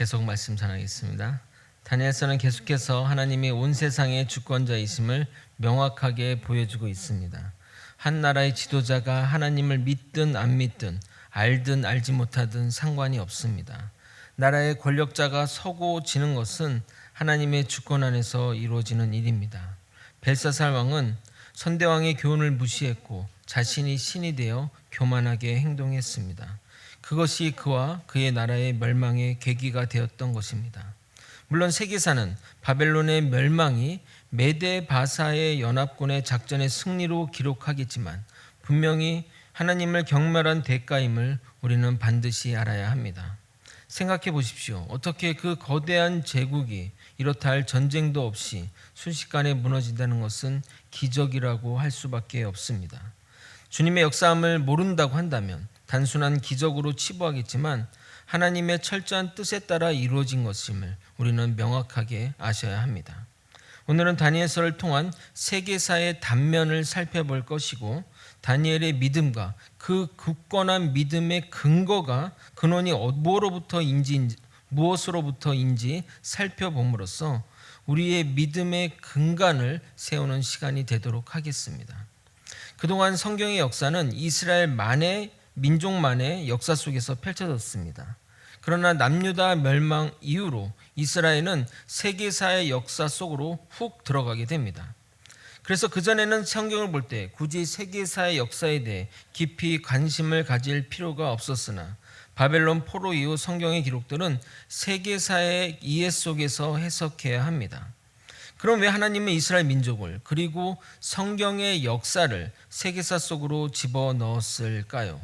계속 말씀 전하겠습니다. 다니엘서는 계속해서 하나님이 온 세상의 주권자이심을 명확하게 보여주고 있습니다. 한 나라의 지도자가 하나님을 믿든 안 믿든 알든 알지 못하든 상관이 없습니다. 나라의 권력자가 서고 지는 것은 하나님의 주권 안에서 이루어지는 일입니다. 벨사살 왕은 선대왕의 교훈을 무시했고 자신이 신이 되어 교만하게 행동했습니다. 그것이 그와 그의 나라의 멸망의 계기가 되었던 것입니다. 물론 세계사는 바벨론의 멸망이 메데 바사의 연합군의 작전의 승리로 기록하겠지만 분명히 하나님을 경멸한 대가임을 우리는 반드시 알아야 합니다. 생각해 보십시오. 어떻게 그 거대한 제국이 이렇다 할 전쟁도 없이 순식간에 무너진다는 것은 기적이라고 할 수밖에 없습니다. 주님의 역사함을 모른다고 한다면 단순한 기적으로 치부하겠지만 하나님의 철저한 뜻에 따라 이루어진 것임을 우리는 명확하게 아셔야 합니다. 오늘은 다니엘서를 통한 세계사의 단면을 살펴볼 것이고 다니엘의 믿음과 그 굳건한 믿음의 근원이 무엇으로부터인지 살펴봄으로써 우리의 믿음의 근간을 세우는 시간이 되도록 하겠습니다. 그동안 성경의 역사는 이스라엘만의 민족만의 역사 속에서 펼쳐졌습니다. 그러나 남유다 멸망 이후로 이스라엘은 세계사의 역사 속으로 훅 들어가게 됩니다. 그래서 그전에는 성경을 볼 때 굳이 세계사의 역사에 대해 깊이 관심을 가질 필요가 없었으나 바벨론 포로 이후 성경의 기록들은 세계사의 이해 속에서 해석해야 합니다. 그럼 왜 하나님은 이스라엘 민족을 그리고 성경의 역사를 세계사 속으로 집어넣었을까요?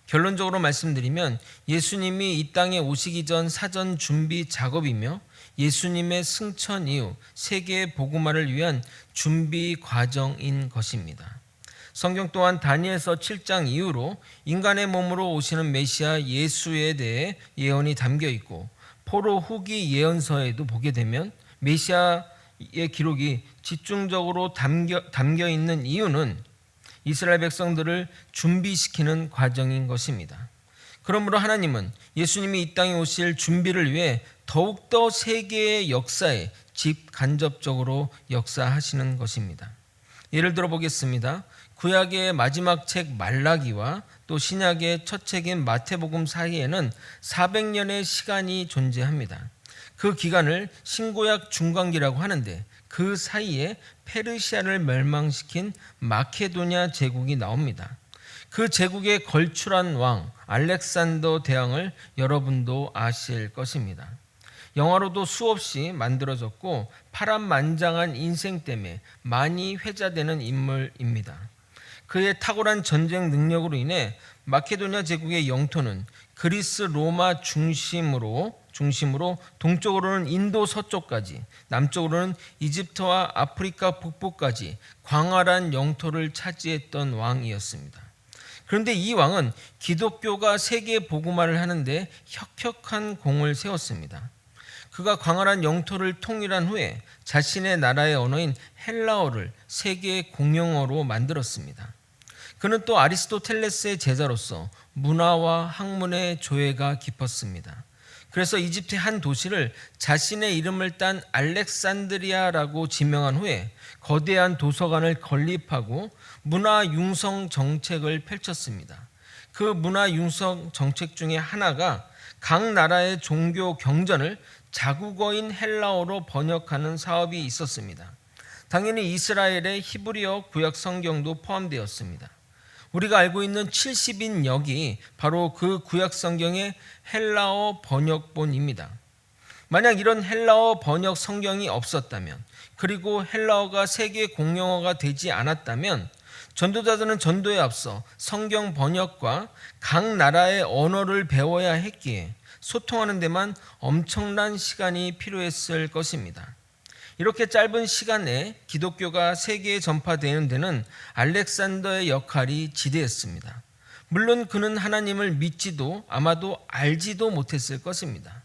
결론적으로 말씀드리면 예수님이 이 땅에 오시기 전 사전 준비 작업이며 예수님의 승천 이후 세계의 복음화를 위한 준비 과정인 것입니다. 성경 또한 다니엘서 7장 이후로 인간의 몸으로 오시는 메시아 예수에 대해 예언이 담겨 있고 포로 후기 예언서에도 보게 되면 메시아의 기록이 집중적으로 담겨 있는 이유는 이스라엘 백성들을 준비시키는 과정인 것입니다. 그러므로 하나님은 예수님이 이 땅에 오실 준비를 위해 더욱더 세계의 역사에 직간접적으로 역사하시는 것입니다. 예를 들어 보겠습니다. 구약의 마지막 책 말라기와 또 신약의 첫 책인 마태복음 사이에는 400년의 시간이 존재합니다. 그 기간을 신구약 중간기라고 하는데 그 사이에 페르시아를 멸망시킨 마케도냐 제국이 나옵니다. 그 제국의 걸출한 왕 알렉산더 대왕을 여러분도 아실 것입니다. 영화로도 수없이 만들어졌고 파란만장한 인생 때문에 많이 회자되는 인물입니다. 그의 탁월한 전쟁 능력으로 인해 마케도냐 제국의 영토는 그리스 로마 중심으로 동쪽으로는 인도 서쪽까지, 남쪽으로는 이집트와 아프리카 북부까지 광활한 영토를 차지했던 왕이었습니다. 그런데 이 왕은 기독교가 세계 복음화를 하는데 혁혁한 공을 세웠습니다. 그가 광활한 영토를 통일한 후에 자신의 나라의 언어인 헬라어를 세계 공용어로 만들었습니다. 그는 또 아리스토텔레스의 제자로서 문화와 학문의 조예가 깊었습니다. 그래서 이집트의 한 도시를 자신의 이름을 딴 알렉산드리아라고 지명한 후에 거대한 도서관을 건립하고 문화 융성 정책을 펼쳤습니다. 그 문화 융성 정책 중에 하나가 각 나라의 종교 경전을 자국어인 헬라어로 번역하는 사업이 있었습니다. 당연히 이스라엘의 히브리어 구약 성경도 포함되었습니다. 우리가 알고 있는 70인역이 바로 그 구약 성경의 헬라어 번역본입니다. 만약 이런 헬라어 번역 성경이 없었다면, 그리고 헬라어가 세계 공용어가 되지 않았다면 전도자들은 전도에 앞서 성경 번역과 각 나라의 언어를 배워야 했기에 소통하는 데만 엄청난 시간이 필요했을 것입니다. 이렇게 짧은 시간에 기독교가 세계에 전파되는 데는 알렉산더의 역할이 지대했습니다. 물론 그는 하나님을 믿지도 아마도 알지도 못했을 것입니다.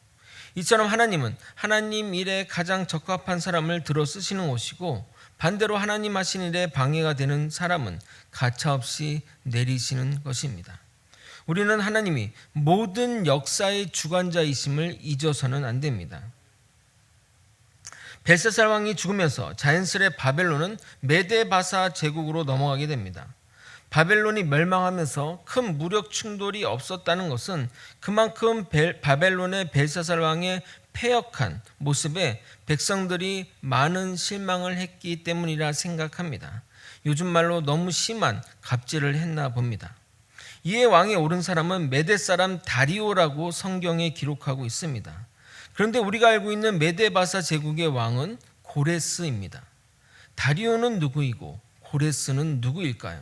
이처럼 하나님은 하나님 일에 가장 적합한 사람을 들어 쓰시는 것이고 반대로 하나님 하신 일에 방해가 되는 사람은 가차없이 내리시는 것입니다. 우리는 하나님이 모든 역사의 주관자이심을 잊어서는 안 됩니다. 벨사살 왕이 죽으면서 자연스레 바벨론은 메데바사 제국으로 넘어가게 됩니다. 바벨론이 멸망하면서 큰 무력 충돌이 없었다는 것은 그만큼 바벨론의 벨사살 왕의 패역한 모습에 백성들이 많은 실망을 했기 때문이라 생각합니다. 요즘 말로 너무 심한 갑질을 했나 봅니다. 이에 왕에 오른 사람은 메데 사람 다리오라고 성경에 기록하고 있습니다. 그런데 우리가 알고 있는 메데바사 제국의 왕은 고레스입니다. 다리오는 누구이고 고레스는 누구일까요?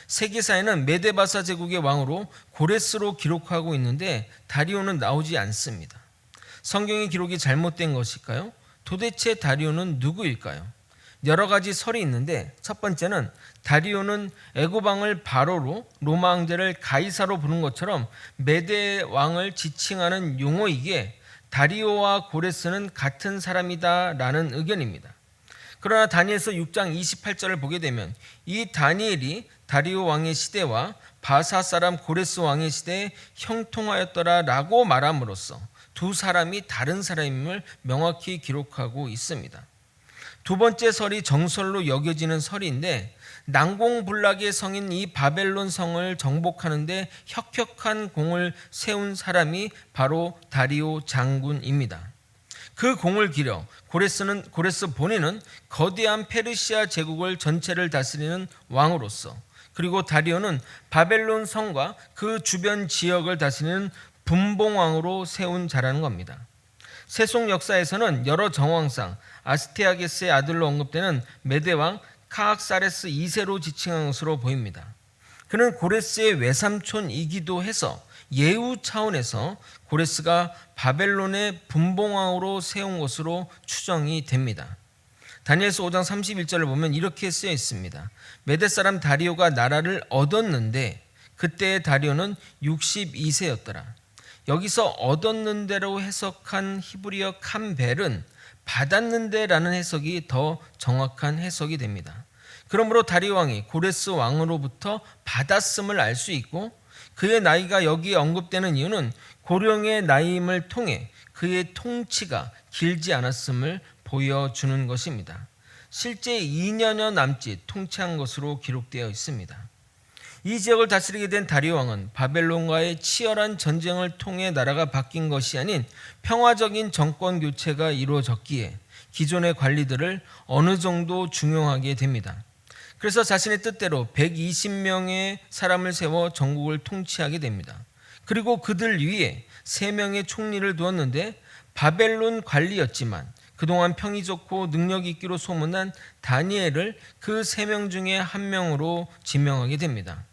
세계사에는 메데바사 제국의 왕으로 고레스로 기록하고 있는데 다리오는 나오지 않습니다. 성경의 기록이 잘못된 것일까요? 도대체 다리오는 누구일까요? 여러 가지 설이 있는데 첫 번째는 다리오는 애굽 왕을 바로로 로마 황제를 가이사로 부른 것처럼 메데 왕을 지칭하는 용어이기에 다리오와 고레스는 같은 사람이다라는 의견입니다. 그러나 다니엘서 6장 28절을 보게 되면 이 다니엘이 다리오 왕의 시대와 바사 사람 고레스 왕의 시대에 형통하였더라라고 말함으로써 두 사람이 다른 사람임을 명확히 기록하고 있습니다. 두 번째 설이 정설로 여겨지는 설인데 난공불락의 성인 이 바벨론 성을 정복하는데 혁혁한 공을 세운 사람이 바로 다리오 장군입니다. 그 공을 기려 고레스 본인은 거대한 페르시아 제국을 전체를 다스리는 왕으로서, 그리고 다리오는 바벨론 성과 그 주변 지역을 다스리는 분봉왕으로 세운 자라는 겁니다. 세속 역사에서는 여러 정황상 아스테아게스의 아들로 언급되는 메대왕 카악사레스 2세로 지칭한 것으로 보입니다. 그는 고레스의 외삼촌이기도 해서 예우 차원에서 고레스가 바벨론의 분봉왕으로 세운 것으로 추정이 됩니다. 다니엘서 5장 31절을 보면 이렇게 쓰여 있습니다. 메대 사람 다리오가 나라를 얻었는데 그때의 다리오는 62세였더라. 여기서 얻었는데로 해석한 히브리어 캄벨은 받았는데라는 해석이 더 정확한 해석이 됩니다. 그러므로 다리오 왕이 고레스 왕으로부터 받았음을 알 수 있고, 그의 나이가 여기에 언급되는 이유는 고령의 나이임을 통해 그의 통치가 길지 않았음을 보여주는 것입니다. 실제 2년여 남짓 통치한 것으로 기록되어 있습니다. 이 지역을 다스리게 된 다리오 왕은 바벨론과의 치열한 전쟁을 통해 나라가 바뀐 것이 아닌 평화적인 정권 교체가 이루어졌기에 기존의 관리들을 어느 정도 중용하게 됩니다. 그래서 자신의 뜻대로 120명의 사람을 세워 전국을 통치하게 됩니다. 그리고 그들 위에 3명의 총리를 두었는데 바벨론 관리였지만 그동안 평이 좋고 능력 있기로 소문난 다니엘을 그 3명 중에 한 명으로 지명하게 됩니다.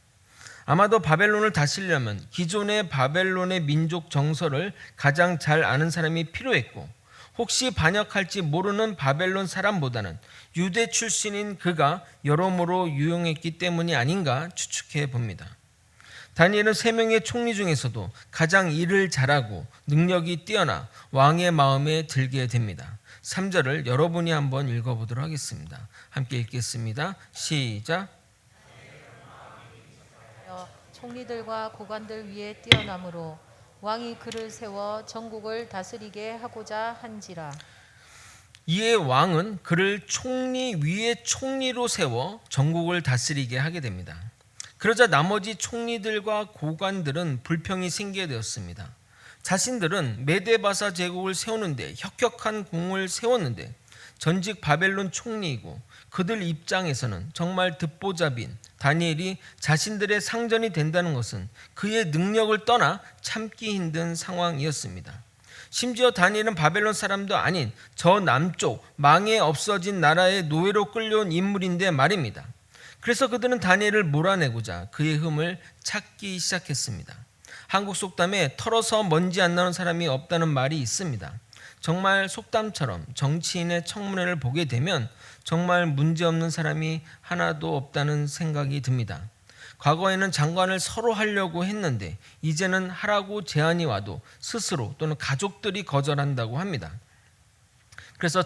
아마도 바벨론을 다스리려면 기존의 바벨론의 민족 정서를 가장 잘 아는 사람이 필요했고, 혹시 반역할지 모르는 바벨론 사람보다는 유대 출신인 그가 여러모로 유용했기 때문이 아닌가 추측해 봅니다. 다니엘은 3명의 총리 중에서도 가장 일을 잘하고 능력이 뛰어나 왕의 마음에 들게 됩니다. 3절을 여러분이 한번 읽어보도록 하겠습니다. 함께 읽겠습니다. 시작. 총리들과 고관들 위에 뛰어남으로 왕이 그를 세워 전국을 다스리게 하고자 한지라. 이에 왕은 그를 총리 위에 총리로 세워 전국을 다스리게 하게 됩니다. 그러자 나머지 총리들과 고관들은 불평이 생기게 되었습니다. 자신들은 메데바사 제국을 세우는데 혁혁한 공을 세웠는데 전직 바벨론 총리이고 그들 입장에서는 정말 듣보잡인 다니엘이 자신들의 상전이 된다는 것은 그의 능력을 떠나 참기 힘든 상황이었습니다. 심지어 다니엘은 바벨론 사람도 아닌 저 남쪽 망에 없어진 나라의 노예로 끌려온 인물인데 말입니다. 그래서 그들은 다니엘을 몰아내고자 그의 흠을 찾기 시작했습니다. 한국 속담에 털어서 먼지 안 나는 사람이 없다는 말이 있습니다. 정말 속담처럼 정치인의 청문회를 보게 되면 정말 문제없는 사람이 하나도 없다는 생각이 듭니다. 과거에는 장관을 서로 하려고 했는데 이제는 하라고 제안이 와도 스스로 또는 가족들이 거절한다고 합니다. 그래서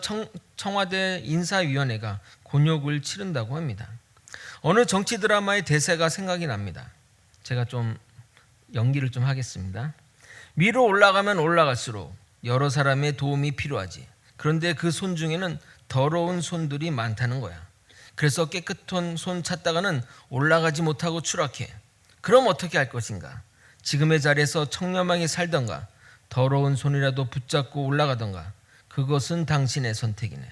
청와대 인사위원회가 곤욕을 치른다고 합니다. 어느 정치 드라마의 대사가 생각이 납니다. 제가 좀 연기를 좀 하겠습니다. 위로 올라가면 올라갈수록 여러 사람의 도움이 필요하지. 그런데 그 손 중에는 더러운 손들이 많다는 거야. 그래서 깨끗한 손 찾다가는 올라가지 못하고 추락해. 그럼 어떻게 할 것인가? 지금의 자리에서 청렴하게 살던가 더러운 손이라도 붙잡고 올라가던가. 그것은 당신의 선택이네.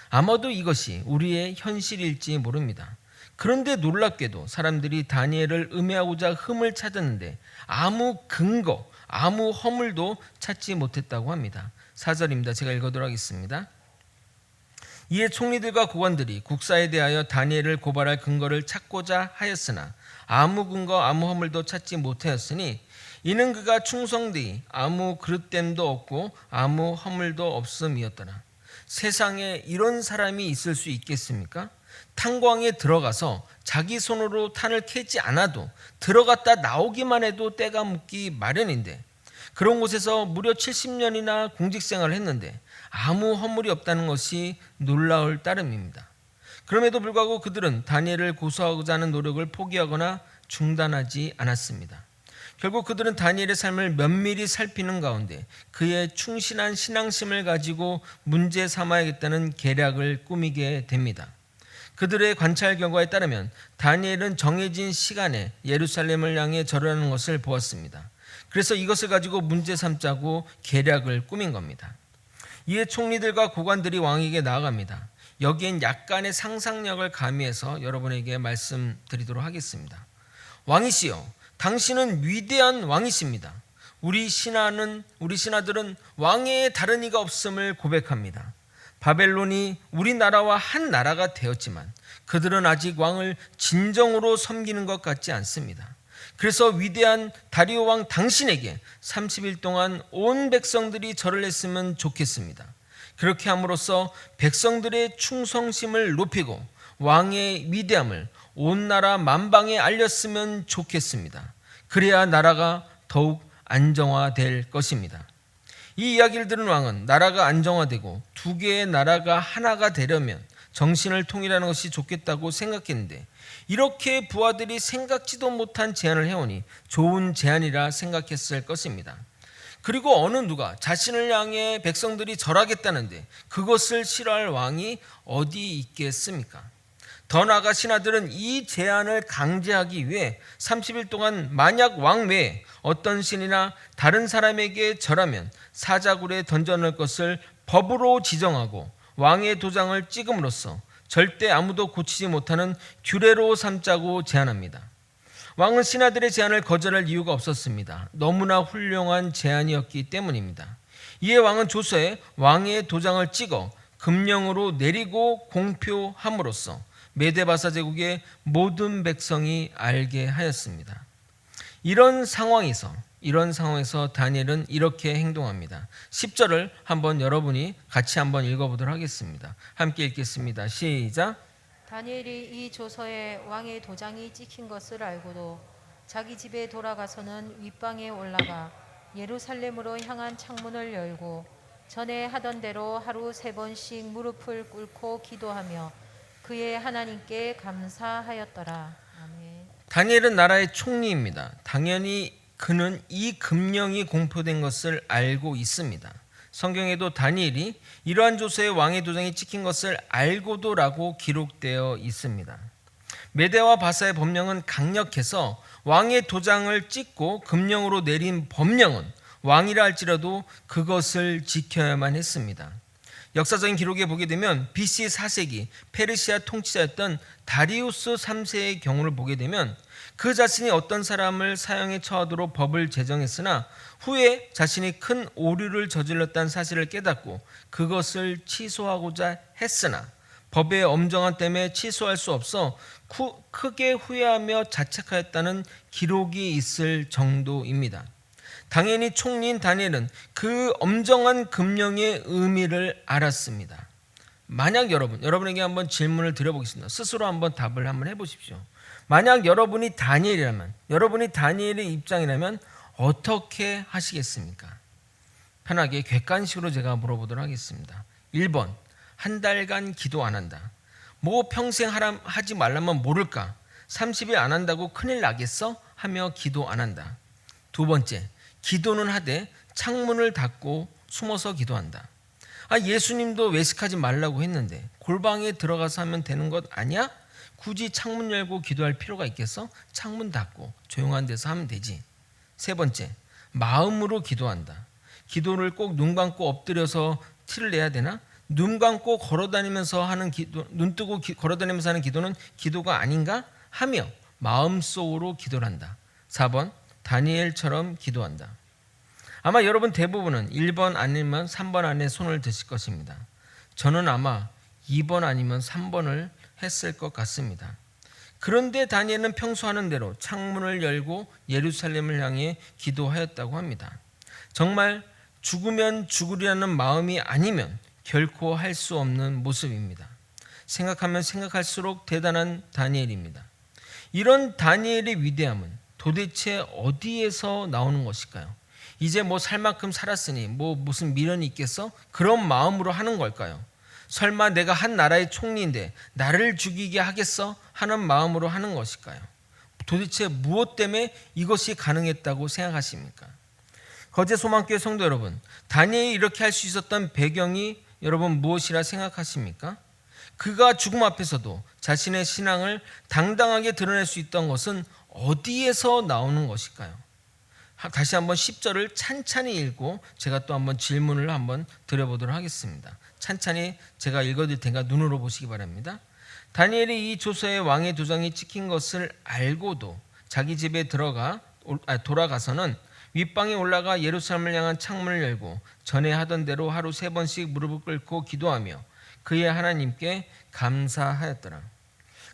아마도 이것이 우리의 현실일지 모릅니다. 그런데 놀랍게도 사람들이 다니엘을 음해하고자 흠을 찾았는데 아무 근거, 아무 허물도 찾지 못했다고 합니다. 4절입니다. 제가 읽어도록 하겠습니다. 이에 총리들과 고관들이 국사에 대하여 다니엘을 고발할 근거를 찾고자 하였으나 아무 근거, 아무 허물도 찾지 못하였으니 이는 그가 충성되이 아무 그릇됨도 없고 아무 허물도 없음이었더라. 세상에 이런 사람이 있을 수 있겠습니까? 탄광에 들어가서 자기 손으로 탄을 캐지 않아도 들어갔다 나오기만 해도 때가 묻기 마련인데 그런 곳에서 무려 70년이나 공직생활을 했는데 아무 허물이 없다는 것이 놀라울 따름입니다. 그럼에도 불구하고 그들은 다니엘을 고소하고자 하는 노력을 포기하거나 중단하지 않았습니다. 결국 그들은 다니엘의 삶을 면밀히 살피는 가운데 그의 충실한 신앙심을 가지고 문제 삼아야겠다는 계략을 꾸미게 됩니다. 그들의 관찰 결과에 따르면 다니엘은 정해진 시간에 예루살렘을 향해 절하는 것을 보았습니다. 그래서 이것을 가지고 문제 삼자고 계략을 꾸민 겁니다. 이에 총리들과 고관들이 왕에게 나아갑니다. 여기엔 약간의 상상력을 가미해서 여러분에게 말씀드리도록 하겠습니다. 왕이시여, 당신은 위대한 왕이십니다. 우리 신하들은 왕에 다른 이가 없음을 고백합니다. 바벨론이 우리나라와 한 나라가 되었지만 그들은 아직 왕을 진정으로 섬기는 것 같지 않습니다. 그래서 위대한 다리오 왕 당신에게 30일 동안 온 백성들이 절을 했으면 좋겠습니다. 그렇게 함으로써 백성들의 충성심을 높이고 왕의 위대함을 온 나라 만방에 알렸으면 좋겠습니다. 그래야 나라가 더욱 안정화될 것입니다. 이 이야기를 들은 왕은 나라가 안정화되고 두 개의 나라가 하나가 되려면 정신을 통일하는 것이 좋겠다고 생각했는데 이렇게 부하들이 생각지도 못한 제안을 해오니 좋은 제안이라 생각했을 것입니다. 그리고 어느 누가 자신을 향해 백성들이 절하겠다는데 그것을 싫어할 왕이 어디 있겠습니까? 더 나아가 신하들은 이 제안을 강제하기 위해 30일 동안 만약 왕 외에 어떤 신이나 다른 사람에게 절하면 사자굴에 던져넣을 것을 법으로 지정하고 왕의 도장을 찍음으로써 절대 아무도 고치지 못하는 규례로 삼자고 제안합니다. 왕은 신하들의 제안을 거절할 이유가 없었습니다. 너무나 훌륭한 제안이었기 때문입니다. 이에 왕은 조서에 왕의 도장을 찍어 금령으로 내리고 공표함으로써 메데바사 제국의 모든 백성이 알게 하였습니다. 이런 상황에서 다니엘은 이렇게 행동합니다. 10절을 한번 여러분이 같이 한번 읽어보도록 하겠습니다. 함께 읽겠습니다. 시작. 다니엘이 이 조서에 왕의 도장이 찍힌 것을 알고도 자기 집에 돌아가서는 윗방에 올라가 예루살렘으로 향한 창문을 열고 전에 하던 대로 하루 3번씩 무릎을 꿇고 기도하며 그의 하나님께 감사하였더라. 아멘. 다니엘은 나라의 총리입니다. 당연히 그는 이 금령이 공표된 것을 알고 있습니다. 성경에도 다니엘이 이러한 조서에 왕의 도장이 찍힌 것을 알고도라고 기록되어 있습니다. 메대와 바사의 법령은 강력해서 왕의 도장을 찍고 금령으로 내린 법령은 왕이라 할지라도 그것을 지켜야만 했습니다. 역사적인 기록에 보게 되면 BC 4세기 페르시아 통치자였던 다리우스 3세의 경우를 보게 되면 그 자신이 어떤 사람을 사형에 처하도록 법을 제정했으나 후에 자신이 큰 오류를 저질렀다는 사실을 깨닫고 그것을 취소하고자 했으나 법의 엄정함 때문에 취소할 수 없어 크게 후회하며 자책하였다는 기록이 있을 정도입니다. 당연히 총리인 다니엘은 그 엄정한 금령의 의미를 알았습니다. 만약 여러분에게 한번 질문을 드려보겠습니다. 스스로 한번 답을 한번 해보십시오. 만약 여러분이 다니엘의 입장이라면 어떻게 하시겠습니까? 편하게 객관식으로 제가 물어보도록 하겠습니다. 1번, 한 달간 기도 안 한다. 뭐 평생 하지 말라면 모를까? 30일 안 한다고 큰일 나겠어? 하며 기도 안 한다. 두 번째, 기도는 하되 창문을 닫고 숨어서 기도한다. 예수님도 외식하지 말라고 했는데 골방에 들어가서 하면 되는 것 아니야? 굳이 창문 열고 기도할 필요가 있겠어? 창문 닫고 조용한 데서 하면 되지. 세 번째, 마음으로 기도한다. 기도를 꼭 눈 감고 엎드려서 티를 내야 되나? 눈 감고 걸어다니면서 하는 기도, 눈 뜨고 걸어다니면서 하는 기도는 기도가 아닌가? 하며 마음속으로 기도를 한다. 4번, 다니엘처럼 기도한다. 아마 여러분 대부분은 1번 아니면 3번 안에 손을 드실 것입니다. 저는 아마 2번 아니면 3번을 했을 것 같습니다. 그런데 다니엘은 평소 하는 대로 창문을 열고 예루살렘을 향해 기도하였다고 합니다. 정말 죽으면 죽으리라는 마음이 아니면 결코 할 수 없는 모습입니다. 생각하면 생각할수록 대단한 다니엘입니다. 이런 다니엘의 위대함은 도대체 어디에서 나오는 것일까요? 이제 살 만큼 살았으니 무슨 미련이 있겠어? 그런 마음으로 하는 걸까요? 설마 내가 한 나라의 총리인데 나를 죽이게 하겠어? 하는 마음으로 하는 것일까요? 도대체 무엇 때문에 이것이 가능했다고 생각하십니까? 거제소망교회 성도 여러분, 다니엘이 이렇게 할 수 있었던 배경이 여러분 무엇이라 생각하십니까? 그가 죽음 앞에서도 자신의 신앙을 당당하게 드러낼 수 있던 것은 어디에서 나오는 것일까요? 다시 한번 10절을 찬찬히 읽고 제가 또 한번 질문을 한번 드려보도록 하겠습니다. 찬찬히 제가 읽어드릴 테니까 눈으로 보시기 바랍니다. 다니엘이 이 조서에 왕의 도장이 찍힌 것을 알고도 자기 집에 돌아가서는 윗방에 올라가 예루살렘을 향한 창문을 열고 전에 하던 대로 하루 3번씩 무릎을 꿇고 기도하며 그의 하나님께 감사하였더라.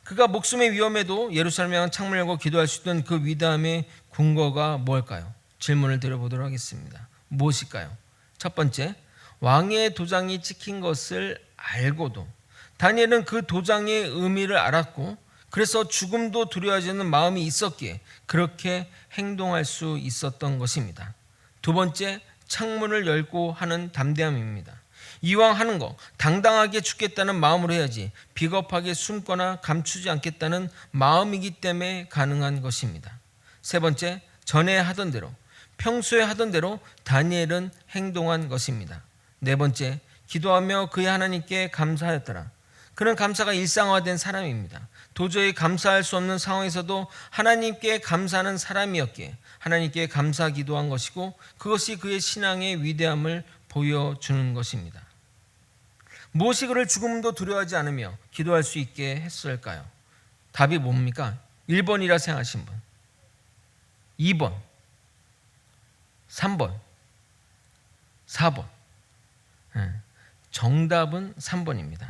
그가 목숨의 위험에도 예루살렘을 향한 창문을 열고 기도할 수 있던 그 위대함의 근거가 뭘까요? 질문을 드려보도록 하겠습니다. 무엇일까요? 첫 번째, 왕의 도장이 찍힌 것을 알고도 다니엘은 그 도장의 의미를 알았고 그래서 죽음도 두려워하지 않는 마음이 있었기에 그렇게 행동할 수 있었던 것입니다. 두 번째, 창문을 열고 하는 담대함입니다. 이왕 하는 거 당당하게 죽겠다는 마음으로 해야지 비겁하게 숨거나 감추지 않겠다는 마음이기 때문에 가능한 것입니다. 세 번째, 전에 하던 대로 평소에 하던 대로 다니엘은 행동한 것입니다. 네 번째, 기도하며 그의 하나님께 감사하였더라. 그는 감사가 일상화된 사람입니다. 도저히 감사할 수 없는 상황에서도 하나님께 감사하는 사람이었기에 하나님께 감사 기도한 것이고 그것이 그의 신앙의 위대함을 보여주는 것입니다. 무엇이 그를 죽음도 두려워하지 않으며 기도할 수 있게 했을까요? 답이 뭡니까? 1번이라 생각하신 분, 2번, 3번, 4번. 정답은 3번입니다.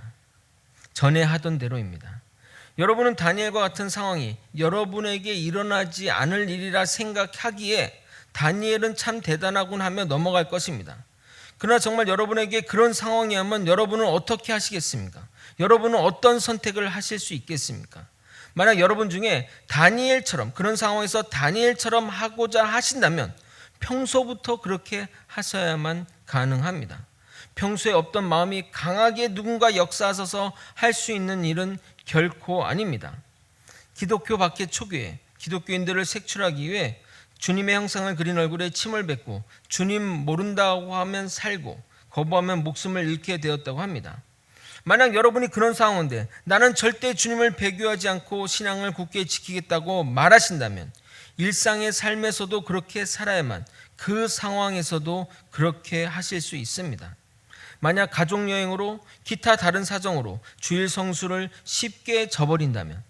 전에 하던 대로입니다. 여러분은 다니엘과 같은 상황이 여러분에게 일어나지 않을 일이라 생각하기에 다니엘은 참 대단하군 하며 넘어갈 것입니다. 그러나 정말 여러분에게 그런 상황이 오면 여러분은 어떻게 하시겠습니까? 여러분은 어떤 선택을 하실 수 있겠습니까? 만약 여러분 중에 다니엘처럼 그런 상황에서 다니엘처럼 하고자 하신다면 평소부터 그렇게 하셔야만 가능합니다. 평소에 없던 마음이 강하게 누군가 역사하셔서 할 수 있는 일은 결코 아닙니다. 기독교 밖의 초교회, 기독교인들을 색출하기 위해 주님의 형상을 그린 얼굴에 침을 뱉고 주님 모른다고 하면 살고 거부하면 목숨을 잃게 되었다고 합니다. 만약 여러분이 그런 상황인데 나는 절대 주님을 배교하지 않고 신앙을 굳게 지키겠다고 말하신다면 일상의 삶에서도 그렇게 살아야만 그 상황에서도 그렇게 하실 수 있습니다. 만약 가족여행으로 기타 다른 사정으로 주일 성수를 쉽게 저버린다면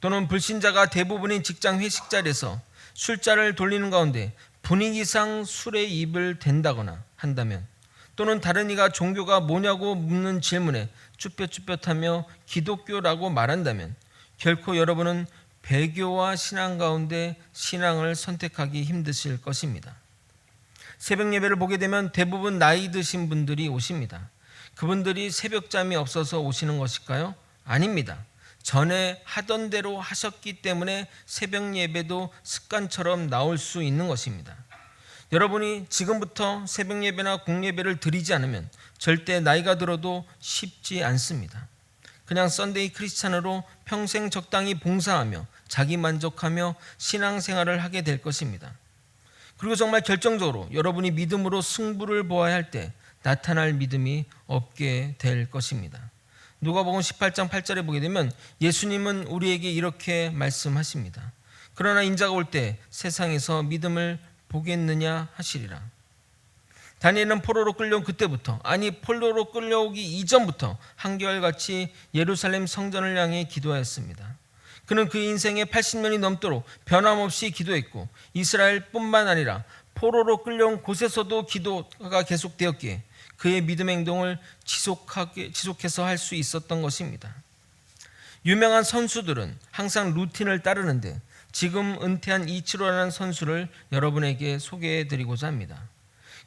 또는 불신자가 대부분인 직장 회식 자리에서 술자를 돌리는 가운데 분위기상 술에 입을 댄다거나 한다면 또는 다른 이가 종교가 뭐냐고 묻는 질문에 쭈뼛쭈뼛하며 기독교라고 말한다면 결코 여러분은 배교와 신앙 가운데 신앙을 선택하기 힘드실 것입니다. 새벽 예배를 보게 되면 대부분 나이 드신 분들이 오십니다. 그분들이 새벽잠이 없어서 오시는 것일까요? 아닙니다. 전에 하던 대로 하셨기 때문에 새벽 예배도 습관처럼 나올 수 있는 것입니다. 여러분이 지금부터 새벽 예배나 공예배를 드리지 않으면 절대 나이가 들어도 쉽지 않습니다. 그냥 썬데이 크리스찬으로 평생 적당히 봉사하며 자기 만족하며 신앙생활을 하게 될 것입니다. 그리고 정말 결정적으로 여러분이 믿음으로 승부를 보아야 할 때 나타날 믿음이 없게 될 것입니다. 누가복음 18장 8절에 보게 되면 예수님은 우리에게 이렇게 말씀하십니다. 그러나 인자가 올 때 세상에서 믿음을 보겠느냐 하시리라. 다니엘은 포로로 끌려온 그때부터, 아니 포로로 끌려오기 이전부터 한결같이 예루살렘 성전을 향해 기도하였습니다. 그는 그 인생의 80년이 넘도록 변함없이 기도했고 이스라엘뿐만 아니라 포로로 끌려온 곳에서도 기도가 계속되었기에 그의 믿음 행동을 지속해서 할 수 있었던 것입니다. 유명한 선수들은 항상 루틴을 따르는데 지금 은퇴한 이치로라는 선수를 여러분에게 소개해 드리고자 합니다.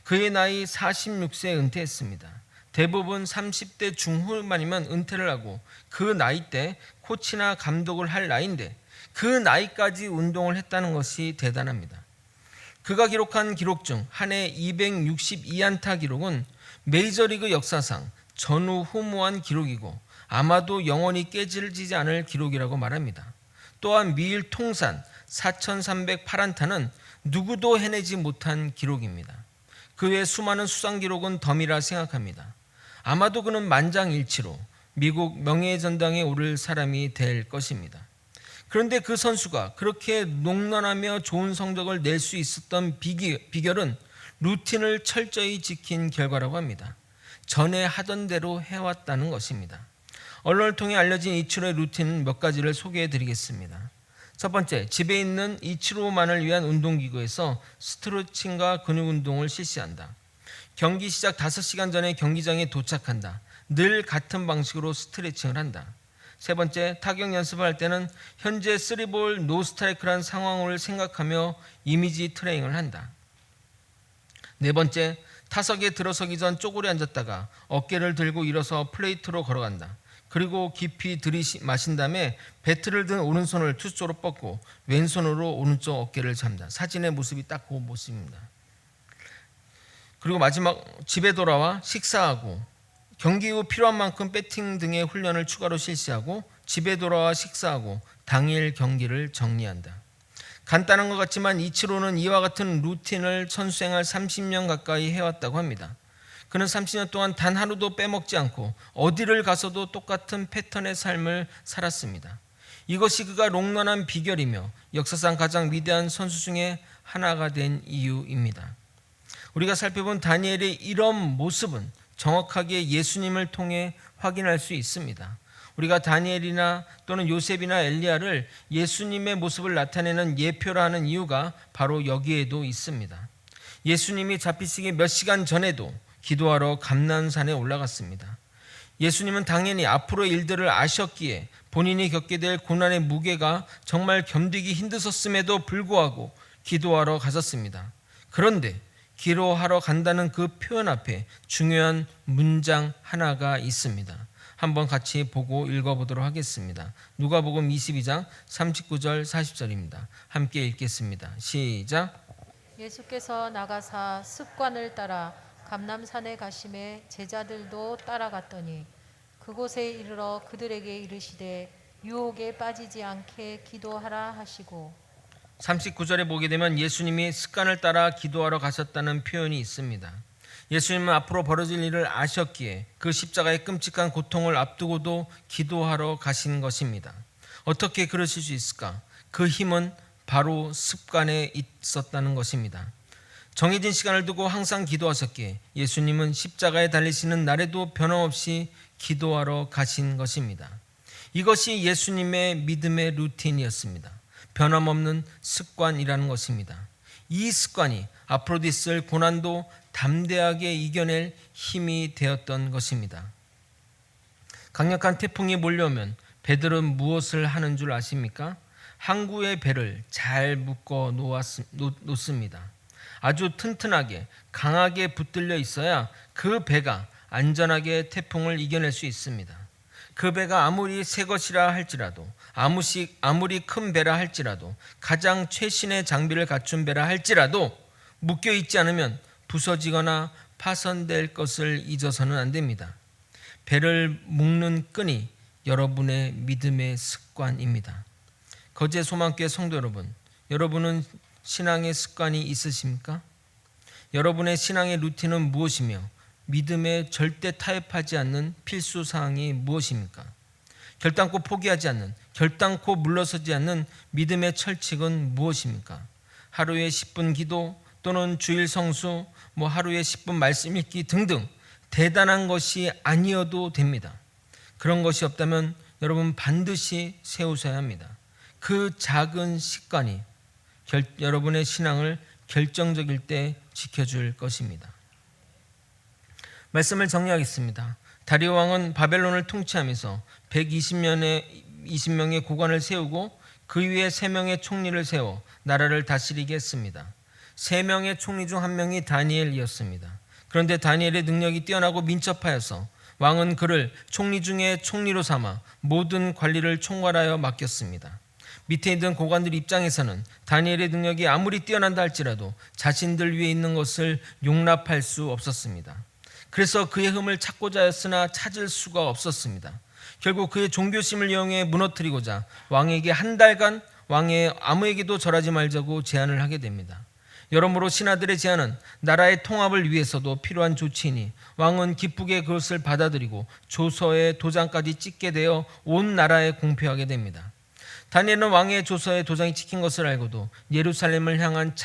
그의 나이 46세에 은퇴했습니다. 대부분 30대 중후반이면 은퇴를 하고 그 나이 때 코치나 감독을 할 나이인데 그 나이까지 운동을 했다는 것이 대단합니다. 그가 기록한 기록 중 한 해 262안타 기록은 메이저리그 역사상 전후무한 기록이고 아마도 영원히 깨지지 않을 기록이라고 말합니다. 또한 미일 통산 4,308안타는 누구도 해내지 못한 기록입니다. 그 외 수많은 수상 기록은 덤이라 생각합니다. 아마도 그는 만장일치로 미국 명예의 전당에 오를 사람이 될 것입니다. 그런데 그 선수가 그렇게 농런하며 좋은 성적을 낼 수 있었던 비결은 루틴을 철저히 지킨 결과라고 합니다. 전에 하던 대로 해왔다는 것입니다. 언론을 통해 알려진 이치로의 루틴 몇 가지를 소개해 드리겠습니다. 첫 번째, 집에 있는 이치로만을 위한 운동기구에서 스트레칭과 근육 운동을 실시한다. 경기 시작 5시간 전에 경기장에 도착한다. 늘 같은 방식으로 스트레칭을 한다. 세 번째, 타격 연습을 할 때는 현재 3볼 노스트라이크라는 상황을 생각하며 이미지 트레이닝을 한다. 네 번째, 타석에 들어서기 전 쪼그려 앉았다가 어깨를 들고 일어서 플레이트로 걸어간다. 그리고 깊이 들이마신 다음에 배트를 든 오른손을 투수 쪽으로 뻗고 왼손으로 오른쪽 어깨를 잡는다. 사진의 모습이 딱 그 모습입니다. 그리고 마지막, 집에 돌아와 식사하고 경기 후 필요한 만큼 배팅 등의 훈련을 추가로 실시하고 집에 돌아와 식사하고 당일 경기를 정리한다. 간단한 것 같지만 이치로는 이와 같은 루틴을 선수생활 30년 가까이 해왔다고 합니다. 그는 30년 동안 단 하루도 빼먹지 않고 어디를 가서도 똑같은 패턴의 삶을 살았습니다. 이것이 그가 롱런한 비결이며 역사상 가장 위대한 선수 중에 하나가 된 이유입니다. 우리가 살펴본 다니엘의 이런 모습은 정확하게 예수님을 통해 확인할 수 있습니다. 우리가 다니엘이나 또는 요셉이나 엘리야를 예수님의 모습을 나타내는 예표라 하는 이유가 바로 여기에도 있습니다. 예수님이 잡히시기 몇 시간 전에도 기도하러 감난산에 올라갔습니다. 예수님은 당연히 앞으로의 일들을 아셨기에 본인이 겪게 될 고난의 무게가 정말 견디기 힘드셨음에도 불구하고 기도하러 가셨습니다. 그런데 기도하러 간다는 그 표현 앞에 중요한 문장 하나가 있습니다. 한번 같이 보고 읽어보도록 하겠습니다. 누가복음 22장 39절 40절입니다. 함께 읽겠습니다. 시작. 예수께서 나가사 습관을 따라 감람산에 가심에 제자들도 따라갔더니 그곳에 이르러 그들에게 이르시되 유혹에 빠지지 않게 기도하라 하시고 39절에 보게 되면 예수님이 습관을 따라 기도하러 가셨다는 표현이 있습니다. 예수님은 앞으로 벌어질 일을 아셨기에 그 십자가의 끔찍한 고통을 앞두고도 기도하러 가신 것입니다. 어떻게 그러실 수 있을까? 그 힘은 바로 습관에 있었다는 것입니다. 정해진 시간을 두고 항상 기도하셨기에 예수님은 십자가에 달리시는 날에도 변함없이 기도하러 가신 것입니다. 이것이 예수님의 믿음의 루틴이었습니다. 변함없는 습관이라는 것입니다. 이 습관이 앞으로 있을 고난도 담대하게 이겨낼 힘이 되었던 것입니다. 강력한 태풍이 몰려오면 배들은 무엇을 하는 줄 아십니까? 항구의 배를 잘 묶어 놓습니다. 아주 튼튼하게 강하게 붙들려 있어야 그 배가 안전하게 태풍을 이겨낼 수 있습니다. 그 배가 아무리 새 것이라 할지라도 아무리 큰 배라 할지라도 가장 최신의 장비를 갖춘 배라 할지라도 묶여 있지 않으면 부서지거나 파손될 것을 잊어서는 안 됩니다. 배를 묶는 끈이 여러분의 믿음의 습관입니다. 거제 소망교회 성도 여러분, 여러분은 신앙의 습관이 있으십니까? 여러분의 신앙의 루틴은 무엇이며 믿음에 절대 타협하지 않는 필수 사항이 무엇입니까? 결단코 포기하지 않는, 결단코 물러서지 않는 믿음의 철칙은 무엇입니까? 하루에 10분 기도 또는 주일 성수, 하루에 10분 말씀 읽기 등등 대단한 것이 아니어도 됩니다. 그런 것이 없다면 여러분 반드시 세우셔야 합니다. 그 작은 습관이 여러분의 신앙을 결정적일 때 지켜줄 것입니다. 말씀을 정리하겠습니다. 다리오 왕은 바벨론을 통치하면서 120명의 고관을 세우고 그 위에 3명의 총리를 세워 나라를 다스리게 했습니다. 3명의 총리 중 1명이 다니엘이었습니다. 그런데 다니엘의 능력이 뛰어나고 민첩하여서 왕은 그를 총리 중에 총리로 삼아 모든 관리를 총괄하여 맡겼습니다. 밑에 있는 고관들 입장에서는 다니엘의 능력이 아무리 뛰어난다 할지라도 자신들 위에 있는 것을 용납할 수 없었습니다. 그래서 그의 흠을 찾고자 하였으나 찾을 수가 없었습니다. 결국 그의 종교심을 이용해 무너뜨리고자 왕에게 한 달간 왕의 아무에게도 절하지 말자고 제안을 하게 됩니다. 여러모로 신하들의 제안은 나라의 통합을 위해서도 필요한 조치이니 왕은 기쁘게 그것을 받아들이고 조서에 도장까지 찍게 되어 온 나라에 공표하게 됩니다. 다니엘은 왕의 조서에 도장이 찍힌 것을 알고도 예루살렘을 향한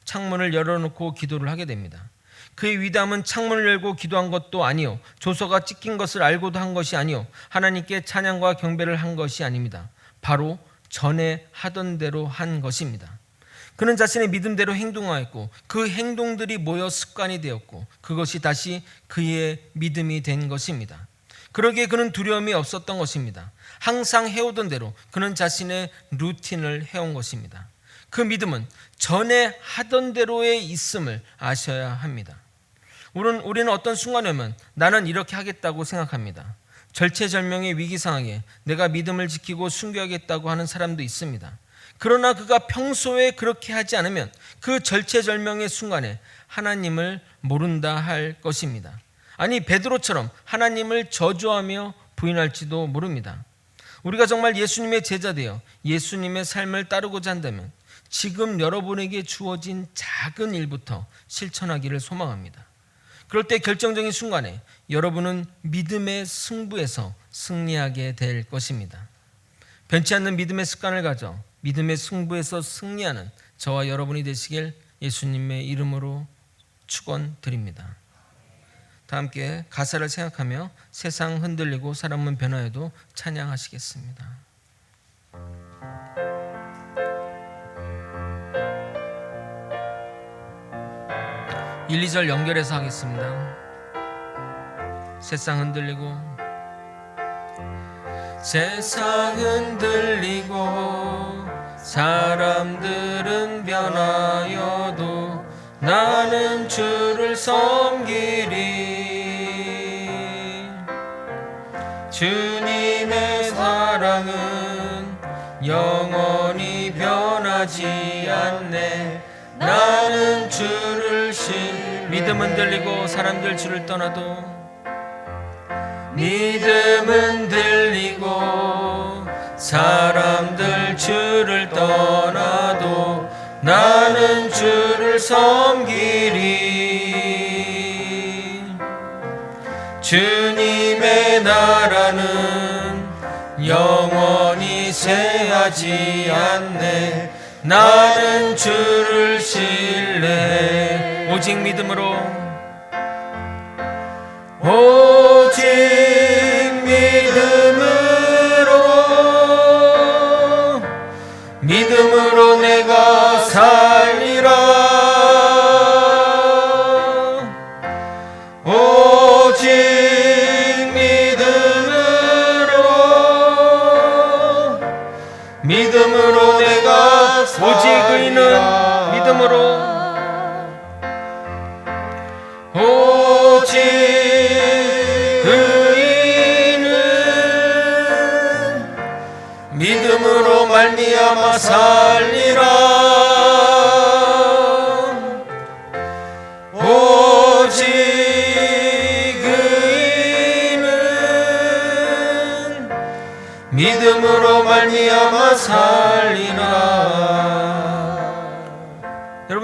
창문을 열어놓고 기도를 하게 됩니다. 그의 위대함은 창문을 열고 기도한 것도 아니요 조서가 찍힌 것을 알고도 한 것이 아니요 하나님께 찬양과 경배를 한 것이 아닙니다. 바로 전에 하던 대로 한 것입니다. 그는 자신의 믿음대로 행동하였고 그 행동들이 모여 습관이 되었고 그것이 다시 그의 믿음이 된 것입니다. 그러기에 그는 두려움이 없었던 것입니다. 항상 해오던 대로 그는 자신의 루틴을 해온 것입니다. 그 믿음은 전에 하던 대로의 있음을 아셔야 합니다. 우리는 어떤 순간에 오면 나는 이렇게 하겠다고 생각합니다. 절체절명의 위기 상황에 내가 믿음을 지키고 순교하겠다고 하는 사람도 있습니다. 그러나 그가 평소에 그렇게 하지 않으면 그 절체절명의 순간에 하나님을 모른다 할 것입니다. 아니 베드로처럼 하나님을 저주하며 부인할지도 모릅니다. 우리가 정말 예수님의 제자 되어 예수님의 삶을 따르고자 한다면 지금 여러분에게 주어진 작은 일부터 실천하기를 소망합니다. 그럴 때 결정적인 순간에 여러분은 믿음의 승부에서 승리하게 될 것입니다. 변치 않는 믿음의 습관을 가져 믿음의 승부에서 승리하는 저와 여러분이 되시길 예수님의 이름으로 축원드립니다. 다 함께 가사를 생각하며 세상 흔들리고 사람은 변화해도 찬양하시겠습니다. 1, 2절 연결해서 하겠습니다. 세상 흔들리고 세상 흔들리고 사람들은 변하여도 나는 주를 섬기리. 주님의 사랑은 영원히 변하지 않네. 나는 주를 믿음 흔들리고 사람들 주를 떠나도 믿음 흔들리고 사람들 주를 떠나도 나는 주를 섬기리. 주님의 나라는 영원히 쇠하지 않네. 나는 주를 신뢰해. 오직 믿음으로 오직 믿음으로 내가 살리라. 오직 믿음으로 내가 살리라. 오직 의인은 믿음으로 오직 믿음으로 말미암아 살리라. 오직 의인은 믿음으로 말미암아 살리라.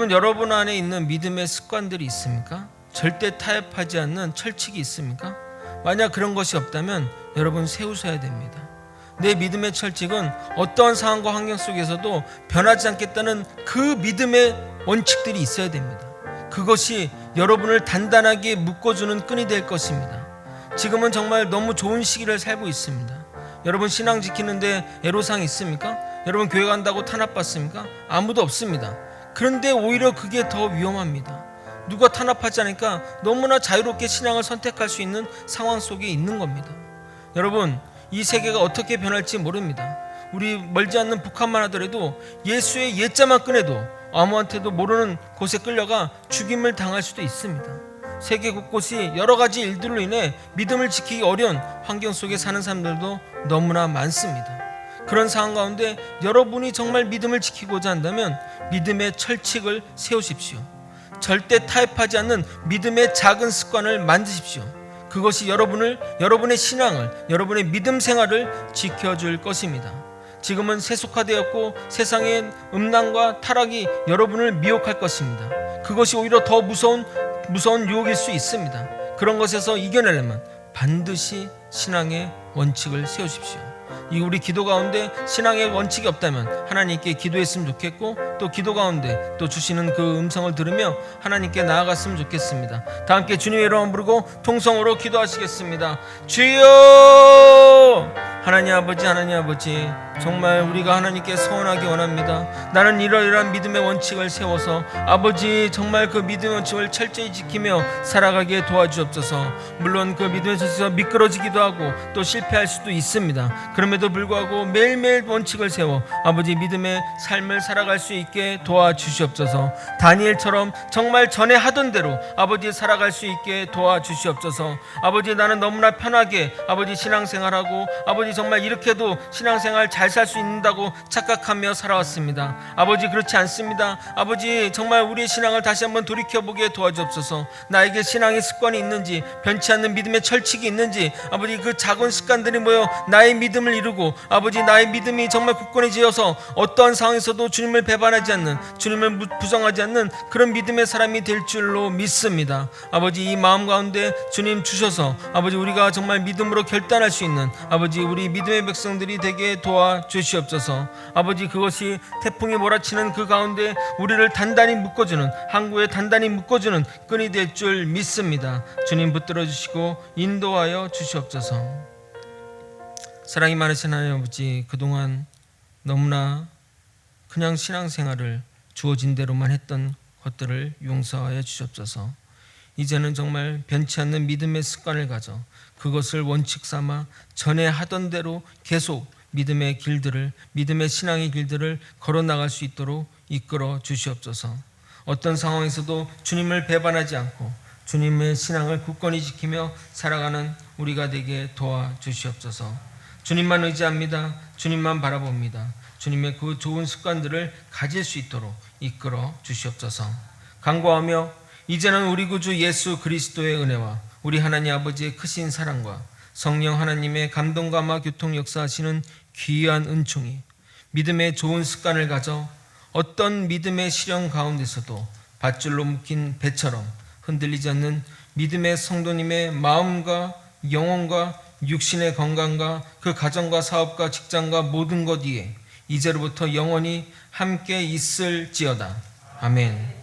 여러분 안에 있는 믿음의 습관들이 있습니까? 절대 타협하지 않는 철칙이 있습니까? 만약 그런 것이 없다면 여러분 세우셔야 됩니다. 내 믿음의 철칙은 어떠한 상황과 환경 속에서도 변하지 않겠다는 그 믿음의 원칙들이 있어야 됩니다. 그것이 여러분을 단단하게 묶어주는 끈이 될 것입니다. 지금은 정말 너무 좋은 시기를 살고 있습니다. 여러분 신앙 지키는데 애로사항 있습니까? 여러분 교회 간다고 탄압받습니까? 아무도 없습니다. 그런데 오히려 그게 더 위험합니다. 누가 탄압하지 않으니까 너무나 자유롭게 신앙을 선택할 수 있는 상황 속에 있는 겁니다. 여러분 이 세계가 어떻게 변할지 모릅니다. 우리 멀지 않는 북한만 하더라도 예수의 예자만 꺼내도 아무한테도 모르는 곳에 끌려가 죽임을 당할 수도 있습니다. 세계 곳곳이 여러 가지 일들로 인해 믿음을 지키기 어려운 환경 속에 사는 사람들도 너무나 많습니다. 그런 상황 가운데 여러분이 정말 믿음을 지키고자 한다면 믿음의 철칙을 세우십시오. 절대 타협하지 않는 믿음의 작은 습관을 만드십시오. 그것이 여러분의 신앙을, 여러분의 믿음 생활을 지켜줄 것입니다. 지금은 세속화되었고 세상의 음란과 타락이 여러분을 미혹할 것입니다. 그것이 오히려 더 무서운 유혹일 수 있습니다. 그런 것에서 이겨내려면 반드시 신앙의 원칙을 세우십시오. 이 우리 기도 가운데 신앙의 원칙이 없다면 하나님께 기도했으면 좋겠고 또 기도 가운데 또 주시는 그 음성을 들으며 하나님께 나아갔으면 좋겠습니다. 다 함께 주님의 이름 부르고 통성으로 기도하시겠습니다. 주여! 하나님 아버지 정말 우리가 하나님께 서원하기 원합니다. 나는 이러이러한 믿음의 원칙을 세워서 아버지 정말 그 믿음의 원칙을 철저히 지키며 살아가게 도와주옵소서. 물론 그 믿음의 원칙에서 미끄러지기도 하고 또 실패할 수도 있습니다. 그럼에도 불구하고 매일매일 원칙을 세워 아버지 믿음의 삶을 살아갈 수 있게 도와주시옵소서. 다니엘처럼 정말 전에 하던 대로 아버지 살아갈 수 있게 도와주시옵소서. 아버지 나는 너무나 편하게 아버지 신앙생활하고 아버지 정말 이렇게도 신앙생활 잘 살 수 있는다고 착각하며 살아왔습니다. 아버지 그렇지 않습니다. 아버지 정말 우리의 신앙을 다시 한번 돌이켜보게 도와주옵소서. 나에게 신앙의 습관이 있는지 변치 않는 믿음의 철칙이 있는지 아버지 그 작은 습관들이 모여 나의 믿음을 이루고 아버지 나의 믿음이 정말 굳건해지어서 어떠한 상황에서도 주님을 배반하지 않는 주님을 부정하지 않는 그런 믿음의 사람이 될 줄로 믿습니다. 아버지 이 마음 가운데 주님 주셔서 아버지 우리가 정말 믿음으로 결단할 수 있는 아버지 우리 믿음의 백성들이 되게 도와주시옵소서. 아버지 그것이 태풍이 몰아치는 그 가운데 우리를 단단히 묶어주는 항구에 단단히 묶어주는 끈이 될 줄 믿습니다. 주님 붙들어 주시고 인도하여 주시옵소서. 사랑이 많으신 하나님 아버지 그동안 너무나 그냥 신앙생활을 주어진 대로만 했던 것들을 용서하여 주시옵소서. 이제는 정말 변치 않는 믿음의 습관을 가져 그것을 원칙 삼아 전에 하던 대로 계속 믿음의 길들을 믿음의 신앙의 길들을 걸어나갈 수 있도록 이끌어 주시옵소서. 어떤 상황에서도 주님을 배반하지 않고 주님의 신앙을 굳건히 지키며 살아가는 우리가 되게 도와주시옵소서. 주님만 의지합니다. 주님만 바라봅니다. 주님의 그 좋은 습관들을 가질 수 있도록 이끌어 주시옵소서. 간구하며 이제는 우리 구주 예수 그리스도의 은혜와 우리 하나님 아버지의 크신 사랑과 성령 하나님의 감동과 마 교통 역사하시는 귀한 은총이 믿음의 좋은 습관을 가져 어떤 믿음의 시련 가운데서도 밧줄로 묶인 배처럼 흔들리지 않는 믿음의 성도님의 마음과 영혼과 육신의 건강과 그 가정과 사업과 직장과 모든 것 위에 이제로부터 영원히 함께 있을지어다. 아멘.